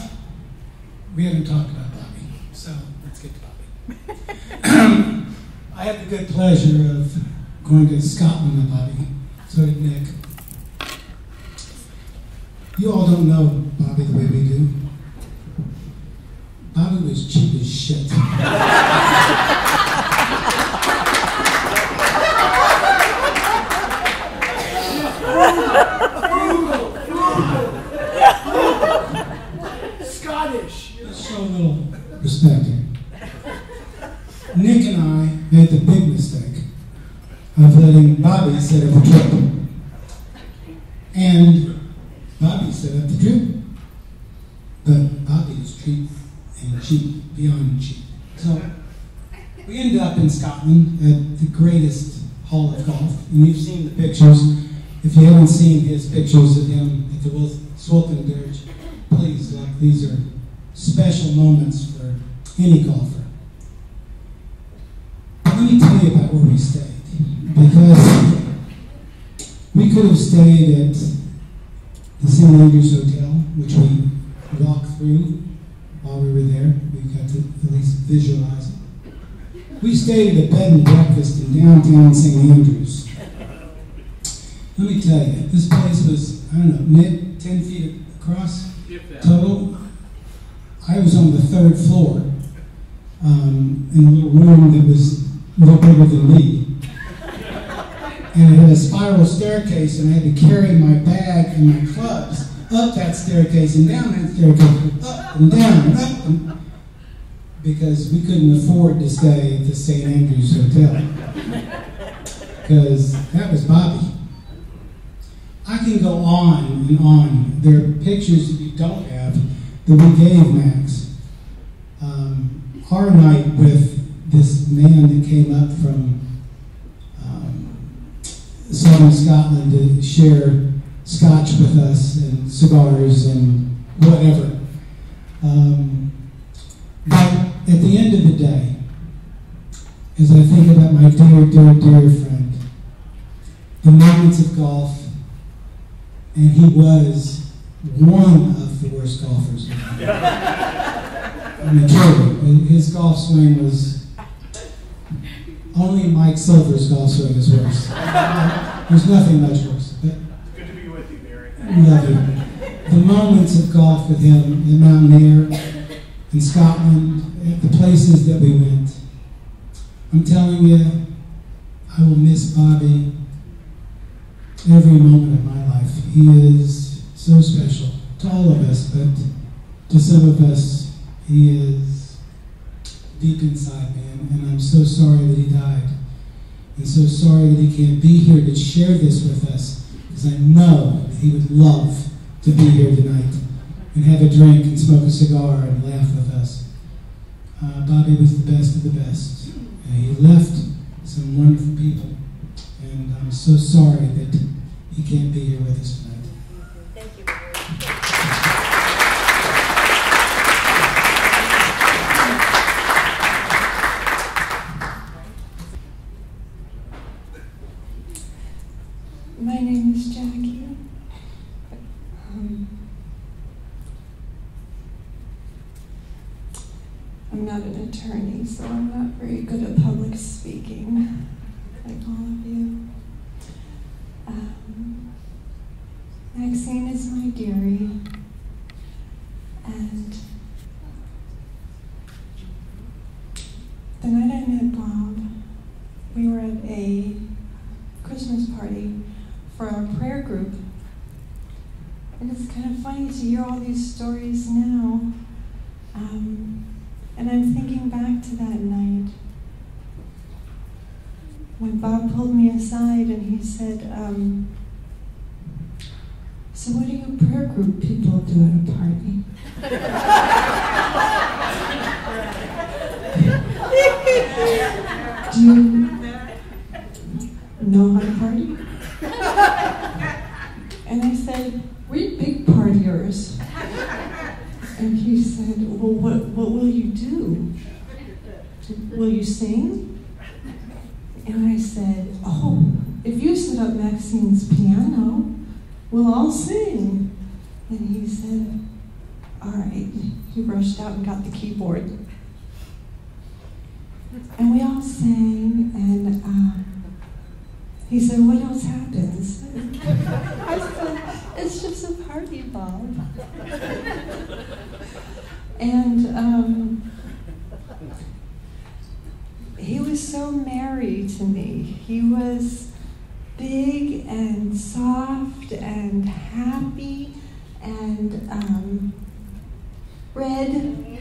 Speaker 14: we haven't talked about Bobby, so let's get to Bobby. I had the good pleasure of going to Scotland with Bobby. So did Nick. You all don't know Bobby the way we do. Bobby was cheap as shit.
Speaker 13: Scottish.
Speaker 14: Let's show a little respect here. Nick and I made the big mistake of letting Bobby set up the trip. And Bobby set up the trip. But Bobby is cheap and cheap, beyond cheap. So we ended up in Scotland at the greatest hall of golf. And you've seen the pictures. If you haven't seen his pictures of him at the Waltuch, please look. These are special moments for any golfer. Let me tell you about where we stayed. Because we could have stayed at the St. Andrews Hotel, which we walked through while we were there. We got to at least visualize it. We stayed at a bed and breakfast in downtown St. Andrews. Let me tell you, this place was, I don't know, Nick, 10 feet across total. I was on the 3rd floor in a little room that was no bigger than me. And it had a spiral staircase, and I had to carry my bag and my clubs up that staircase and down that staircase, up and down and up, because we couldn't afford to stay at the St. Andrews Hotel. Because that was Bobby. I can go on and on. There are pictures that you don't have that we gave Max. Our night with this man that came up from southern Scotland to share scotch with us and cigars and whatever. But at the end of the day, as I think about my dear, dear, dear friend, the moments of golf, and he was one of the worst golfers. I mean, truly, his golf swing was, only Mike Silver's golf swing is worse. There's nothing much worse. But
Speaker 13: good to be with you, Barry.
Speaker 14: Love you. The moments of golf with him in Mount Ayr, in Scotland, at the places that we went. I'm telling you, I will miss Bobby every moment of my life. He is so special to all of us, but to some of us, he is deep inside, man. And I'm so sorry that he died. And so sorry that he can't be here to share this with us, because I know that he would love to be here tonight and have a drink and smoke a cigar and laugh with us. Bobby was the best of the best. He left some wonderful people. And I'm so sorry that he can't be here with us tonight.
Speaker 11: Thank you.
Speaker 15: My name is Jackie. I'm not an attorney, so I'm not very good at public speaking, like all of you. Maxine is my dearie, and the night I met Bob, we were at a Christmas party for our prayer group. And it's kind of funny to hear all these stories now. And I'm thinking back to that night when Bob pulled me aside and he said, so what do you prayer group people do at a party? Do you know how to party? And I said, we're big partiers. And he said, well, what will you do? Will you sing? And I said, oh, if you set up Maxine's piano, we'll all sing. And he said, all right. He rushed out and got the keyboard. And we all sang, and he said, what else happens? I said, it's just a party, Bob. And he was so married to me. He was big and soft and happy and red.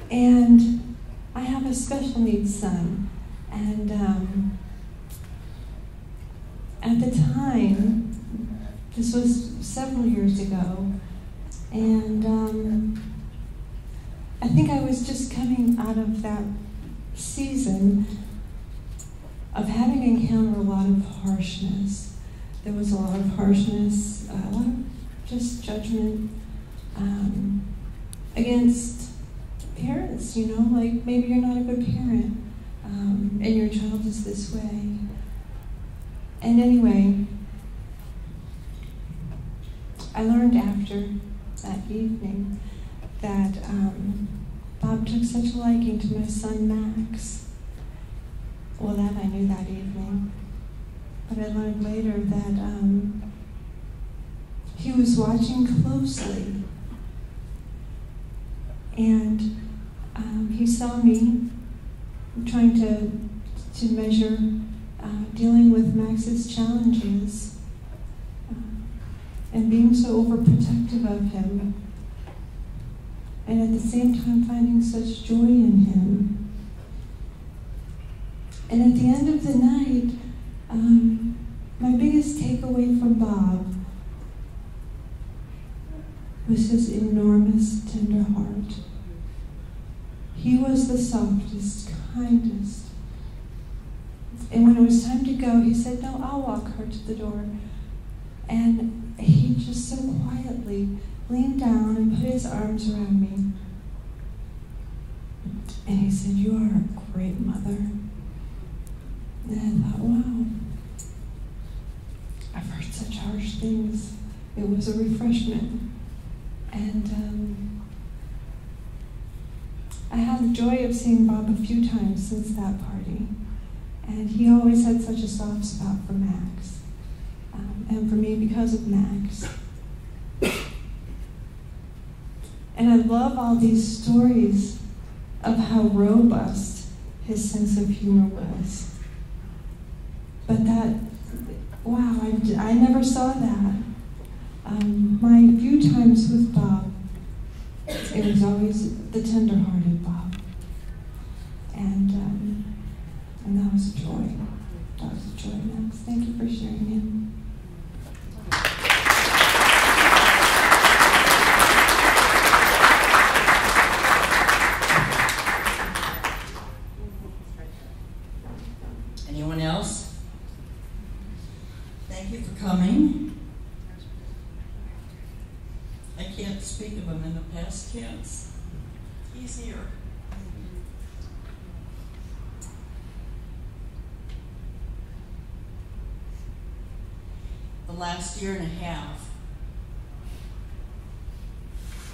Speaker 15: And I have a special needs son. And at the time, this was several years ago, and I think I was just coming out of that season of having to encounter a lot of harshness. There was a lot of harshness, a lot of just judgment against parents, you know, like maybe you're not a good parent and your child is this way. And anyway, I learned after that evening that Bob took such a liking to my son Max. Well, that I knew that evening. But I learned later that he was watching closely. And he saw me trying to measure dealing with Max's challenges and being so overprotective of him, and at the same time finding such joy in him. And at the end of the night, my biggest takeaway from Bob was his enormous tender heart. He was the softest, kindest. And when it was time to go, he said, no, I'll walk her to the door. And he just so quietly leaned down and put his arms around me. And he said, you are a great mother. And I thought, wow, I've heard such harsh things. It was a refreshment. And I had the joy of seeing Bob a few times since that party. And he always had such a soft spot for Max. And for me because of Max. And I love all these stories of how robust his sense of humor was. But that, wow, I never saw that. My few times with Bob, it was always the tender-hearted Bob. And that was a joy. That was a joy, Max. Thank you for sharing him.
Speaker 2: Anyone else? Thank you for coming. I can't speak of him in the past tense. He's here. The last year and a half,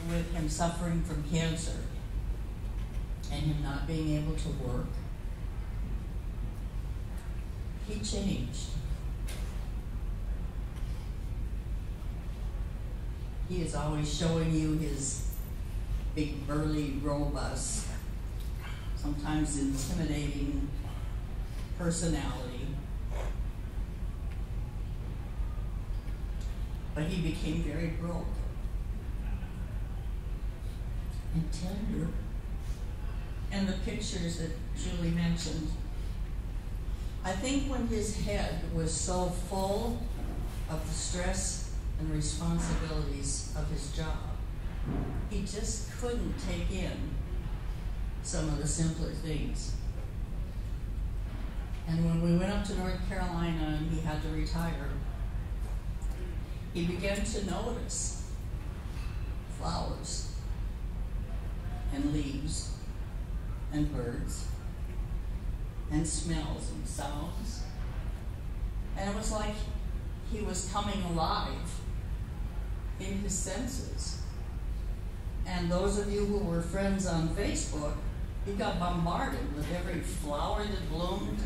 Speaker 2: with him suffering from cancer and him not being able to work, he changed. He is always showing you his big, burly, robust, sometimes intimidating personality. But he became very broke and tender. And the pictures that Julie mentioned, I think when his head was so full of the stress and responsibilities of his job, he just couldn't take in some of the simpler things. And when we went up to North Carolina and he had to retire, he began to notice flowers and leaves and birds. and smells and sounds. And it was like he was coming alive in his senses. And those of you who were friends on Facebook, he got bombarded with every flower that bloomed,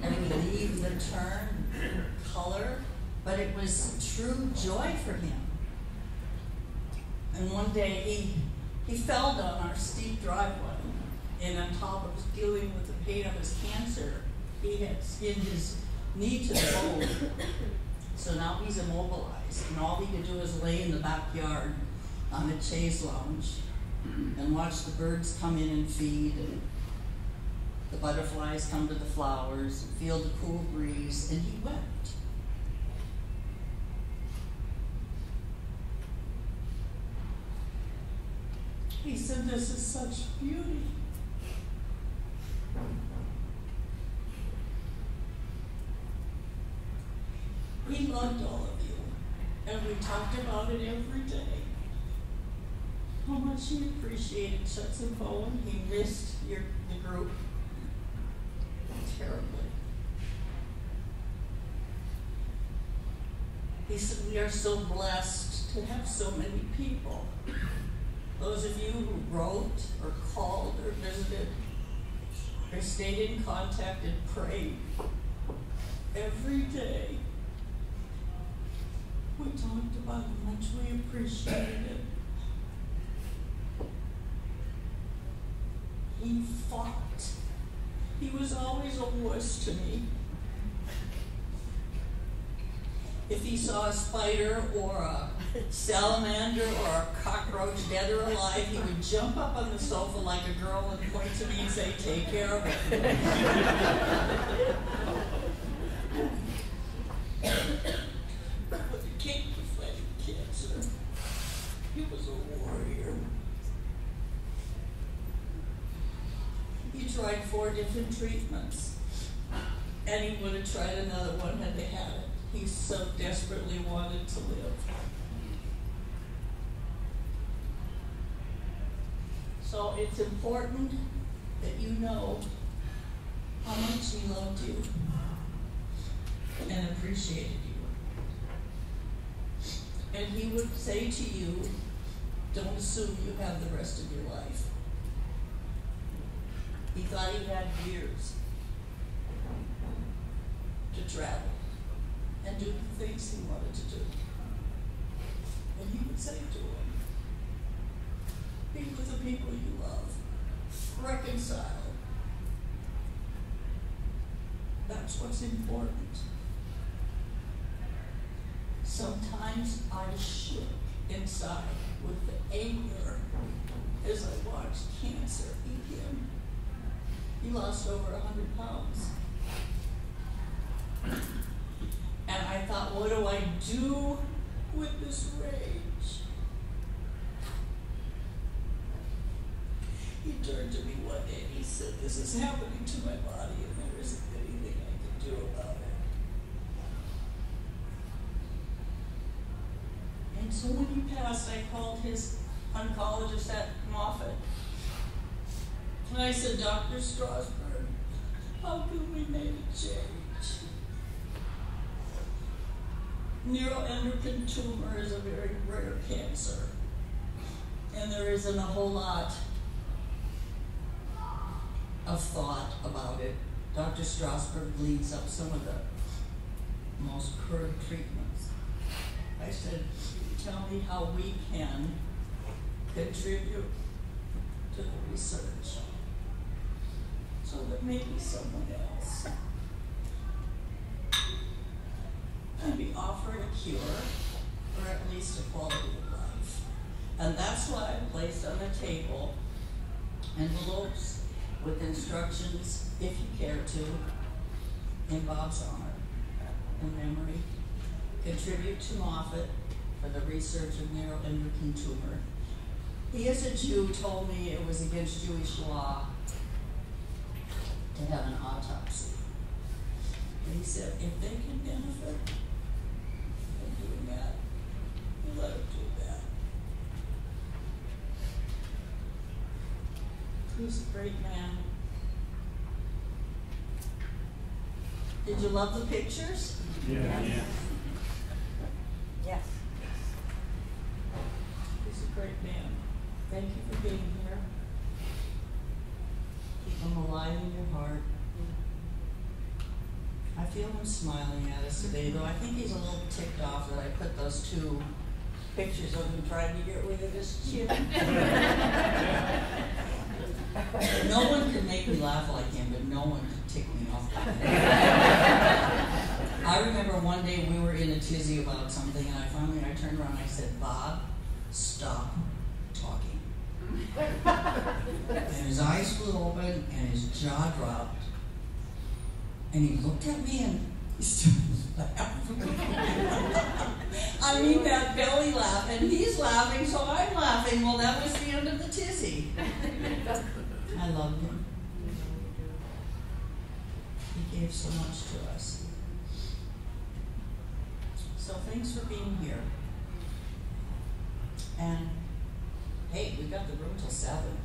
Speaker 2: every leaf that turned color, but it was true joy for him. And one day he fell down our steep driveway, and on top of dealing with the pain of his cancer, he had skinned his knee to the bone. So now he's immobilized, and all he could do is lay in the backyard on a chaise lounge and watch the birds come in and feed, and the butterflies come to the flowers, and feel the cool breeze, and he wept. He said, "This is such beauty." He loved all of you, and we talked about it every day. How much he appreciated Shuts and Bowen. He missed the group terribly. He said, "We are so blessed to have so many people. Those of you who wrote or called or visited or stayed in contact and prayed every day. We talked about how much we appreciated it. He fought. He was always a wuss to me. If he saw a spider or a salamander or a cockroach, dead or alive, he would jump up on the sofa like a girl and point to me and say, "Take care of it." When it came to fighting cancer, he was a warrior. He tried 4 different treatments, and he would have tried another one had they had it. He so desperately wanted to live. So it's important that you know how much he loved you and appreciated you. And he would say to you, don't assume you have the rest of your life. He thought he had years to travel and do the things he wanted to do. And he would say to him, be with the people you love. Reconcile. That's what's important. Sometimes I shook inside with the anger as I watched cancer eat him. He lost over 100 pounds. And I thought, what do I do with this rage? He turned to me one day and he said, this is happening to my body and there isn't anything I can do about it. And so when he passed, I called his oncologist at Moffitt. And I said, Dr. Strasberg, how can we make a change? Neuroendocrine tumor is a very rare cancer. And there isn't a whole lot of thought about it. Dr. Strasberg leads up some of the most current treatments. I said, tell me how we can contribute to the research so that maybe someone else can be offered a cure or at least a quality of life. And that's why I placed on the table envelopes with instructions, if you care to, in Bob's honor and memory. Contribute to Moffitt for the research of neuroendocrine tumor. He, as a Jew, told me it was against Jewish law to have an autopsy. And he said, if they can benefit from doing that, let them do that. He was a great man. Did you love the pictures?
Speaker 13: Yeah.
Speaker 2: Yes. He's a great man. Thank you for being here. Keep him alive in your heart. I feel him smiling at us today, though I think he's a little ticked off that I put those two pictures of him trying to get rid of his chin. No one can make me laugh like him, but no one can tick me off like him. I remember one day we were in a tizzy about something, and I turned around and I said, "Bob, stop talking." And his eyes flew open and his jaw dropped. And he looked at me and he started laughing. I mean, that belly laugh, and he's laughing, so I'm laughing. Well, that was the end of the tizzy. I loved him. He gave so much to us. So thanks for being here. And hey, we got the room till 7.